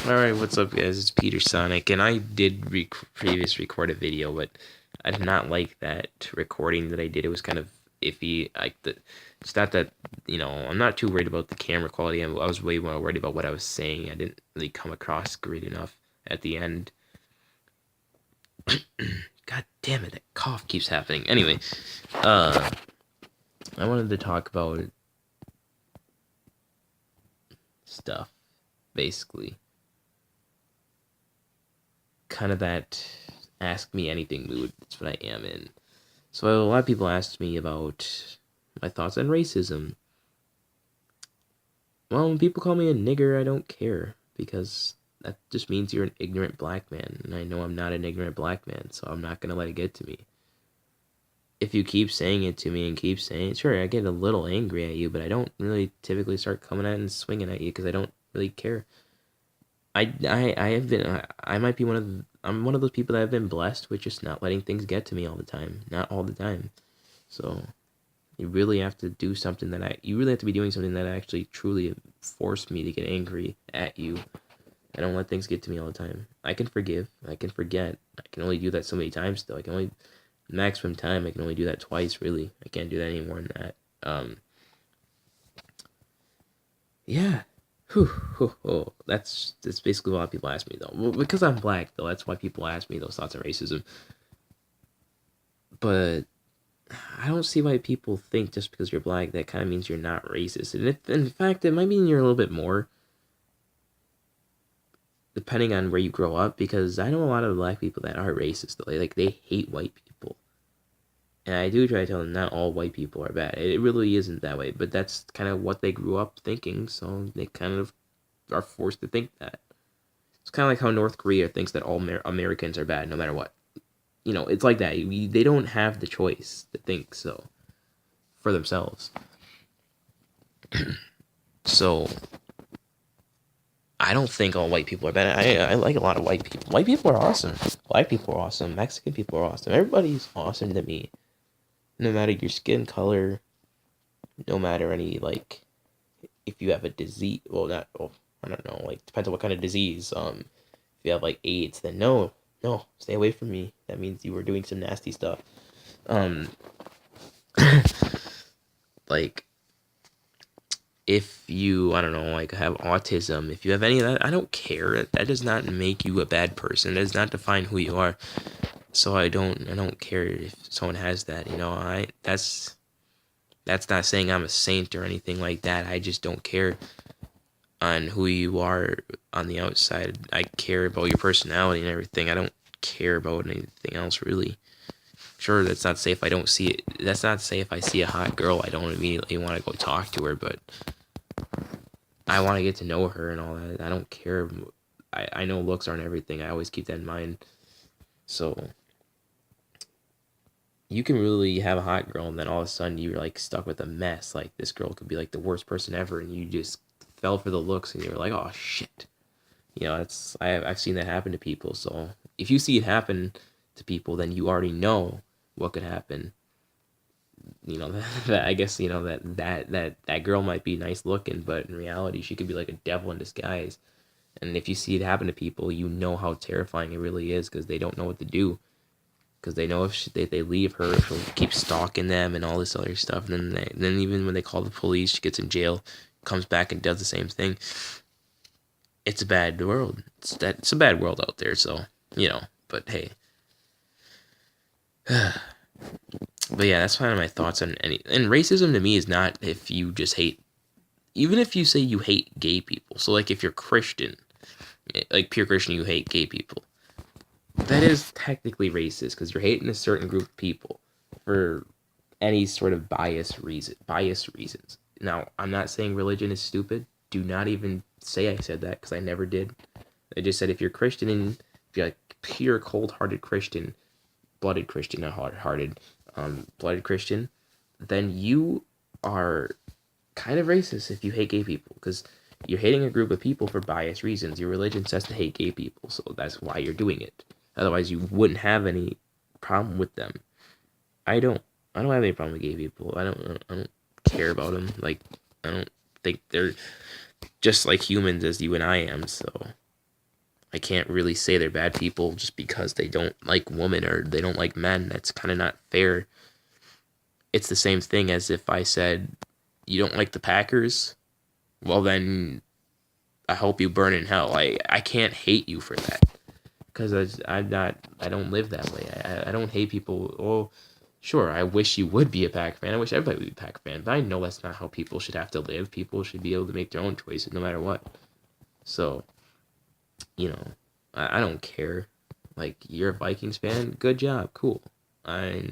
Alright, what's up guys, it's Peter Sonic, and I did record a video, but I did not like that recording that I did. It was kind of iffy. It's not that, I'm not too worried about the camera quality. I was way more worried about what I was saying. I didn't really come across great enough at the end. God damn it, that cough keeps happening. Anyway, I wanted to talk about stuff, basically. Kind of that ask me anything mood. That's what I am in. So a lot of people asked me about my thoughts on racism. Well, when people call me a nigger, I don't care, because that just means you're an ignorant black man, and I know I'm not an ignorant black man, so I'm not gonna let it get to me. If you keep saying it to me and keep saying it, sure, I get a little angry at you, but I don't really typically start coming at and swinging at you because I don't really care. I have been I might be I'm one of those people that have been blessed with just not letting things get to me all the time, not all the time. So you really have to do something you really have to be doing something that actually truly forced me to get angry at you. I don't let things get to me all the time. I can forgive, I can forget. I can only do that so many times though. I can only maximum time I can only do that twice, really. I can't do that any more than that. Yeah. That's basically what people ask me though. Well, because I'm black though, that's why people ask me those thoughts of racism. But I don't see why people think just because you're black that kind of means you're not racist. And in fact, it might mean you're a little bit more, depending on where you grow up. Because I know a lot of black people that are racist though. They hate white people, and I do try to tell them not all white people are bad. It really isn't that way, but that's kind of what they grew up thinking, so they kind of are forced to think that. It's kind of like how North Korea thinks that all Americans are bad no matter what. It's like that. They don't have the choice to think so for themselves. So I don't think all white people are bad. I like a lot of white people. White people are awesome. Black people are awesome. Mexican people are awesome. Everybody's awesome to me. No matter your skin color, no matter if you have a disease, I don't know, depends on what kind of disease. If you have AIDS, then no, stay away from me. That means you were doing some nasty stuff. Um, like if you, I don't know, have autism, if you have any of that, I don't care. That does not make you a bad person. That does not define who you are. So I don't care if someone has that. That's not saying I'm a saint or anything like that. I just don't care on who you are on the outside. I care about your personality and everything. I don't care about anything else really. Sure, that's not to say if I don't see it. That's not to say if I see a hot girl, I don't immediately want to go talk to her, but I want to get to know her and all that. I don't care. I know looks aren't everything. I always keep that in mind. So you can really have a hot girl and then all of a sudden you're stuck with a mess. This girl could be the worst person ever, and you just fell for the looks and you're like, oh shit. I've seen that happen to people. So if you see it happen to people, then you already know what could happen. I guess that girl might be nice looking, but in reality she could be like a devil in disguise. And if you see it happen to people, you know how terrifying it really is, because they don't know what to do. Because they know if they leave her, she'll keep stalking them and all this other stuff. And then even when they call the police, she gets in jail, comes back and does the same thing. It's a bad world. It's a bad world out there. So but hey. But yeah, that's kind of my thoughts on any. And racism to me is not if you just hate. Even if you say you hate gay people. So if you're Christian, pure Christian, you hate gay people. That is technically racist because you're hating a certain group of people for any sort of biased reasons. Now, I'm not saying religion is stupid. Do not even say I said that, because I never did. I just said if you're Christian, and if you're pure cold-hearted Christian, blooded Christian, not hard-hearted, blooded Christian, then you are kind of racist if you hate gay people, because you're hating a group of people for biased reasons. Your religion says to hate gay people, so that's why you're doing it. Otherwise, you wouldn't have any problem with them. I don't have any problem with gay people. I don't care about them. I don't think they're just like humans as you and I am. So I can't really say they're bad people just because they don't like women or they don't like men. That's kind of not fair. It's the same thing as if I said you don't like the Packers. Well, then I hope you burn in hell. I can't hate you for that because I'm not. I don't live that way. I don't hate people. Oh, sure. I wish you would be a Pack fan. I wish everybody would be a Pack fan. But I know that's not how people should have to live. People should be able to make their own choices no matter what. So, you know, I don't care. Like, you're a Vikings fan? Good job. Cool. I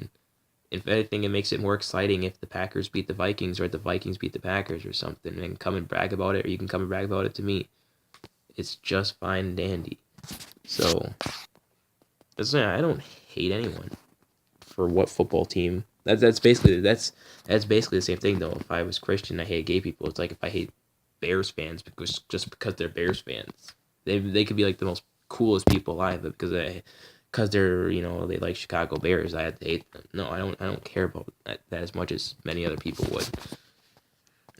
If anything, it makes it more exciting if the Packers beat the Vikings or the Vikings beat the Packers or something, and come and brag about it, or you can come and brag about it to me. It's just fine and dandy. So, I don't hate anyone for what football team. That's basically the same thing though. If I was Christian, I hate gay people. It's like if I hate Bears fans because they're Bears fans. They could be like the most coolest people alive, but because they're they like Chicago Bears, I have to hate them. No, I don't care about that as much as many other people would.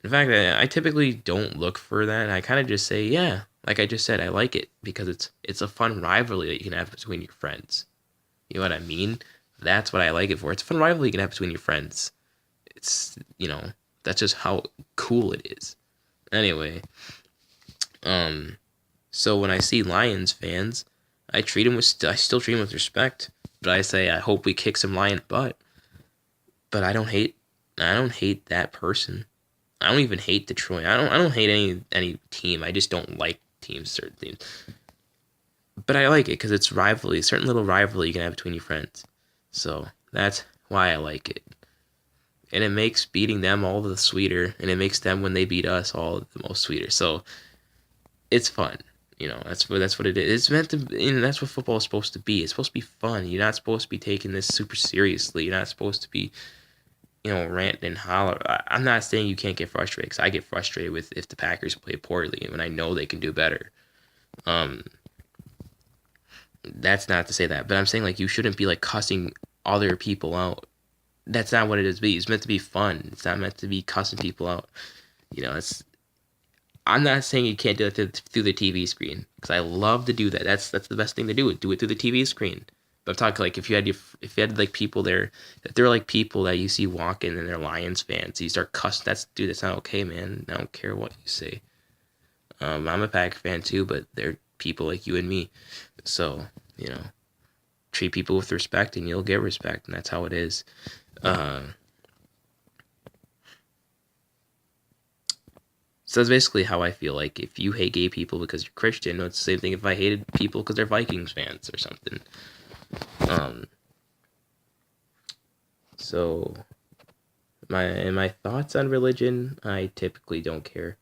In fact, I typically don't look for that. I kind of just say, yeah, like I just said, I like it because it's a fun rivalry that you can have between your friends. You know what I mean? That's what I like it for. It's a fun rivalry you can have between your friends. It's that's just how cool it is. Anyway, so when I see Lions fans, I still treat them with respect. But I say I hope we kick some Lion butt. But I don't hate that person. I don't even hate Detroit. I don't hate any team. I just don't like certain teams. But I like it because it's rivalry, a certain little rivalry you can have between your friends. So that's why I like it. And it makes beating them all the sweeter, and it makes them when they beat us all the most sweeter. So it's fun. That's what it is. It's meant to, that's what football is supposed to be. It's supposed to be fun. You're not supposed to be taking this super seriously. You're not supposed to be, ranting and holler. I'm not saying you can't get frustrated, because I get frustrated with if the Packers play poorly when I know they can do better. That's not to say that, but I'm saying like you shouldn't be like cussing other people out. That's not what it is. It's meant to be fun. It's not meant to be cussing people out. I'm not saying you can't do that through the TV screen, because I love to do that. That's the best thing to do. Do it through the TV screen. But I'm talking like if you had like people there, if they're like people that you see walking and they're Lions fans, you start cussing. That's not okay, man. I don't care what you say. I'm a Pack fan too, but they're people like you and me. So, treat people with respect and you'll get respect, and that's how it is. So that's basically how I feel. Like, if you hate gay people because you're Christian, it's the same thing if I hated people because they're Vikings fans or something. So, my thoughts on religion, I typically don't care.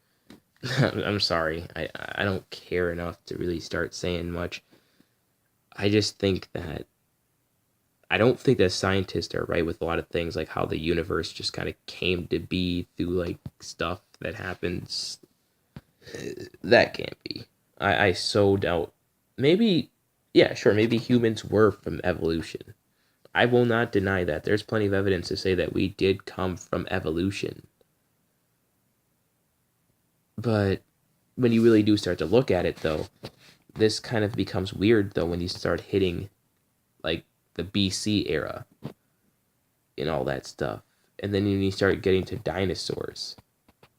I'm sorry. I don't care enough to really start saying much. I just think that I don't think that scientists are right with a lot of things, like how the universe just kind of came to be through like stuff that happens. That can't be. I so doubt. Maybe, yeah, sure, maybe humans were from evolution. I will not deny that. There's plenty of evidence to say that we did come from evolution. But when you really do start to look at it, though, this kind of becomes weird, though, when you start hitting, like, the BC era and all that stuff. And then when you start getting to dinosaurs,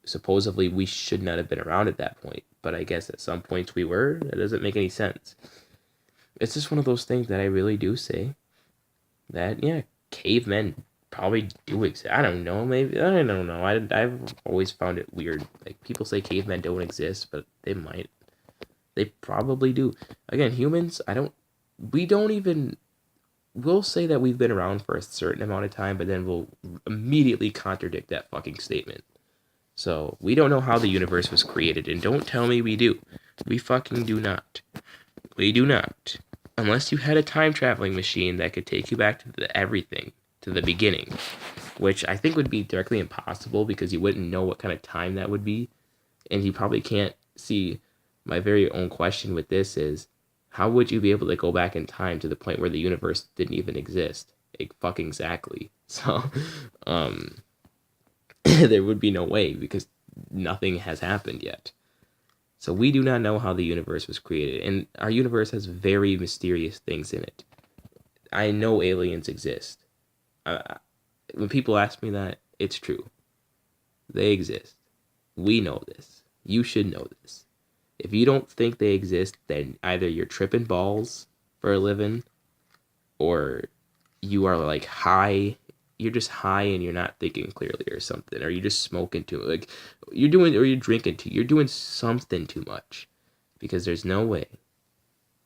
supposedly we should not have been around at that point. But I guess at some points we were. That doesn't make any sense. It's just one of those things that I really do say that, yeah, cavemen probably do exist. I don't know. Maybe. I don't know. I've always found it weird. Like, people say cavemen don't exist, but they might. They probably do. Again, humans, we don't even, we'll say that we've been around for a certain amount of time, but then we'll immediately contradict that fucking statement. So, we don't know how the universe was created, and don't tell me we do. We fucking do not. We do not. Unless you had a time traveling machine that could take you back to everything, to the beginning, which I think would be directly impossible because you wouldn't know what kind of time that would be, and you probably can't see. My very own question with this is, how would you be able to go back in time to the point where the universe didn't even exist? Fucking exactly. So, there would be no way because nothing has happened yet. So we do not know how the universe was created, and our universe has very mysterious things in it. I know aliens exist. When people ask me that, it's true. They exist. We know this. You should know this. If you don't think they exist, then either you're tripping balls for a living, or you are like high. You're just high and you're not thinking clearly or something, or you're just smoking too, like you're doing, or you're drinking too. You're doing something too much, because there's no way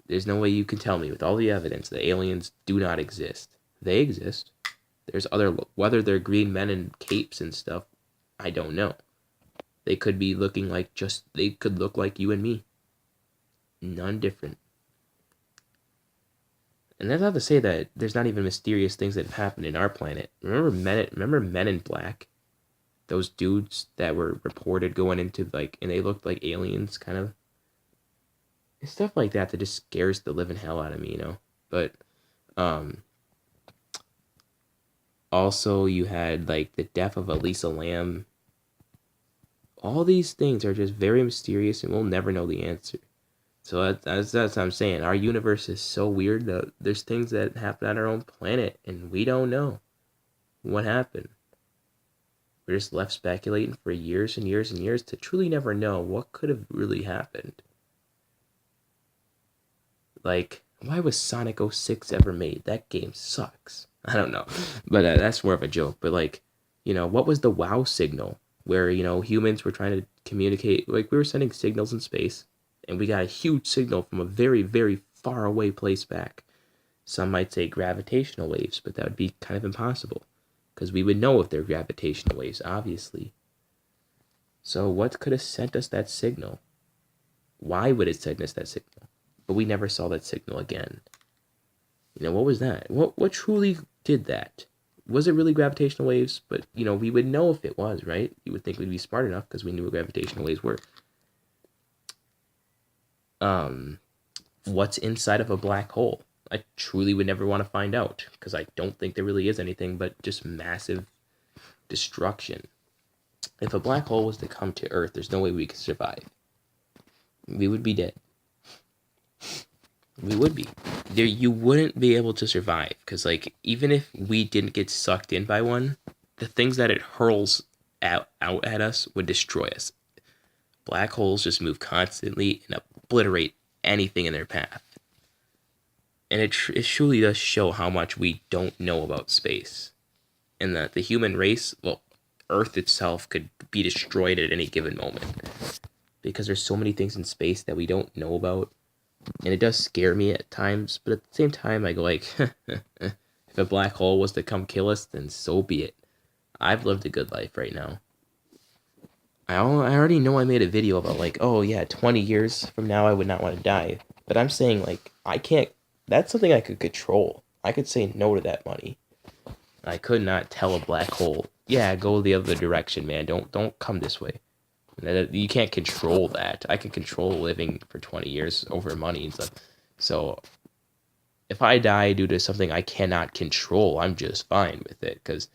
you can tell me with all the evidence that aliens do not exist. They exist. There's other, whether they're green men in capes and stuff, I don't know. They could be looking like they could look like you and me. None different. And that's not to say that there's not even mysterious things that have happened in our planet. Remember Men in Black? Those dudes that were reported going into like, and they looked like aliens, kind of. It's stuff like that that just scares the living hell out of me, you know. But also you had like the death of Elisa Lam. All these things are just very mysterious, and we'll never know the answer. So that's what I'm saying. Our universe is so weird that there's things that happen on our own planet, and we don't know what happened. We're just left speculating for years and years and years to truly never know what could have really happened. Like, why was Sonic 06 ever made? That game sucks. I don't know. But that's more of a joke. But, like, you know, what was the WoW signal? Where, you know, humans were trying to communicate. Like, we were sending signals in space, and we got a huge signal from a very, very far away place back. Some might say gravitational waves, but that would be kind of impossible, because we would know if they're gravitational waves, obviously. So what could have sent us that signal? Why would it send us that signal? But we never saw that signal again. You know, what was that? What truly did that? Was it really gravitational waves? But, you know, we would know if it was, right? You would think we'd be smart enough because we knew what gravitational waves were. What's inside of a black hole? I truly would never want to find out, because I don't think there really is anything but just massive destruction. If a black hole was to come to Earth, there's no way we could survive. We would be dead. We would be. There, you wouldn't be able to survive, because, like, even if we didn't get sucked in by one, the things that it hurls out at us would destroy us. Black holes just move constantly and obliterate anything in their path. And it truly does show how much we don't know about space. And that the human race, well, Earth itself could be destroyed at any given moment. Because there's so many things in space that we don't know about. And it does scare me at times, but at the same time I go like, if a black hole was to come kill us, then so be it. I've lived a good life right now. I already know I made a video about like, oh yeah, 20 years from now I would not want to die. But I'm saying like, I can't, that's something I could control. I could say no to that money. I could not tell a black hole, yeah, go the other direction, man. Don't come this way. You can't control that. I can control living for 20 years over money and stuff. So if I die due to something I cannot control, I'm just fine with it. Because,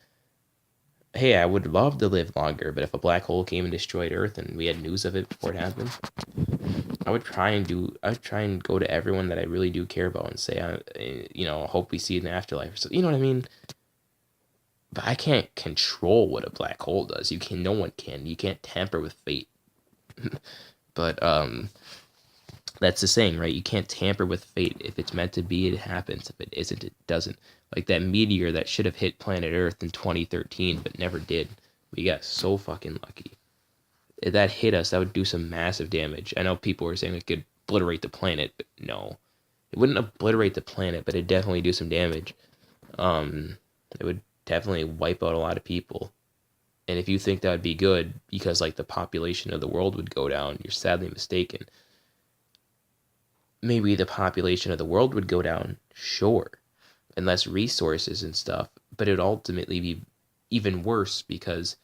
hey, I would love to live longer, but if a black hole came and destroyed Earth and we had news of it before it happened, I would try and go to everyone that I really do care about and say, you know, hope we see in the afterlife. So, you know what I mean? But I can't control what a black hole does. No one can. You can't tamper with fate. But that's the saying, right? You can't tamper with fate. If it's meant to be, it happens. If it isn't, it doesn't. Like that meteor that should have hit planet Earth in 2013 but never did. We got so fucking lucky. If that hit us, that would do some massive damage. I know people were saying it could obliterate the planet, but no. It wouldn't obliterate the planet, but it'd definitely do some damage. It would definitely wipe out a lot of people. And if you think that would be good because like the population of the world would go down, you're sadly mistaken. Maybe the population of the world would go down, sure, and less resources and stuff, but it would ultimately be even worse because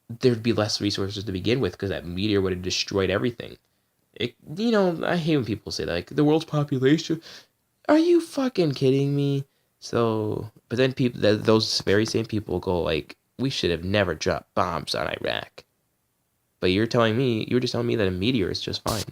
there'd be less resources to begin with because that meteor would have destroyed everything. You know, I hate when people say that, like, the world's population. Are you fucking kidding me? So, but then those very same people go like, we should have never dropped bombs on Iraq. But you were just telling me that a meteor is just fine.